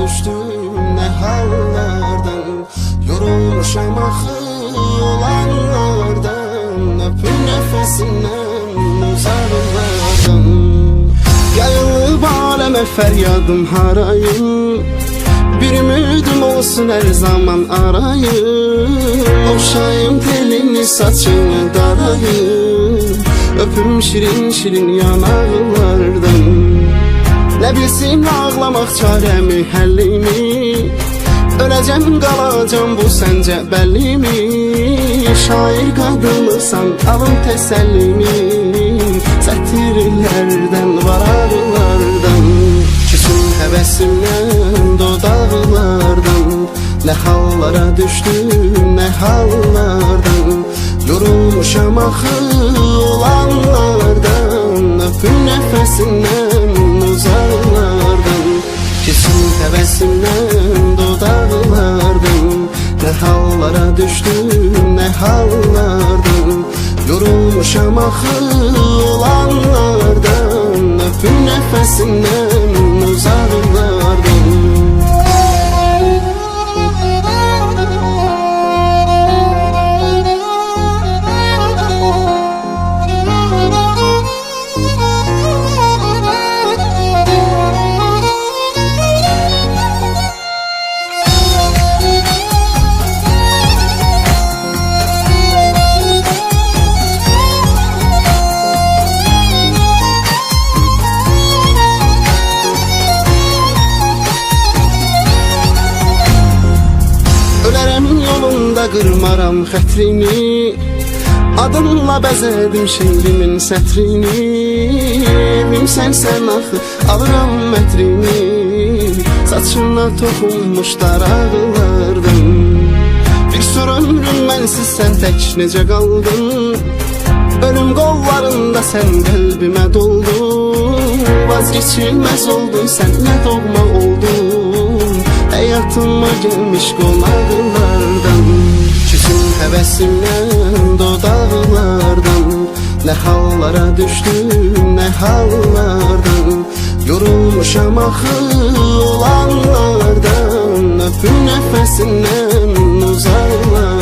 düştüm ne hallardan, yorulmuşam axı olanlardan, öpün nefesinden uzaklardan. Yayılıp aləmə fəryadım harayım, bir ümidim olsun her zaman arayım. Oxşayım telini saçını darayım, öpüm şirin şirin yanaqlardan. Ne bilsin ağlamaq çarəmi həllimi, öləcəm qalacam bu səncə bəllimi. Şair qadınısan alın təsəllimi, sətirlərdən varaqlardan. Küsün həvəsimdən dodaqlardan, ne hallara düştüm ne hallardan, yorulmuşam axı olanlardan, öpün nefesinden uzaklardan. Kesin həvəsimdən dodaqlardan, ne hallara düştüm ne hallardan, yorulmuşam axı olanlardan, öpün nefesinden uzaklardan. Qırmaram xətrini, adınla bəzədim şeirimin sətrini. Evimsən axı alıram mətrini, saçına toxunmuş daraqlardan. Bir sur ömrüm mənsiz sən tək necə qaldın, ölüm qollarında sən qəlbimə doldun. Vazgeçilməz oldun sən nə doğma oldun, həyatıma gəlmiş qonaqlardan. Küsün həvəsimdən dodaqlardan, ne hallara düştüm ne hallardan, yorulmuşam axı olanlardan, öpün nefesindən uzaklardan.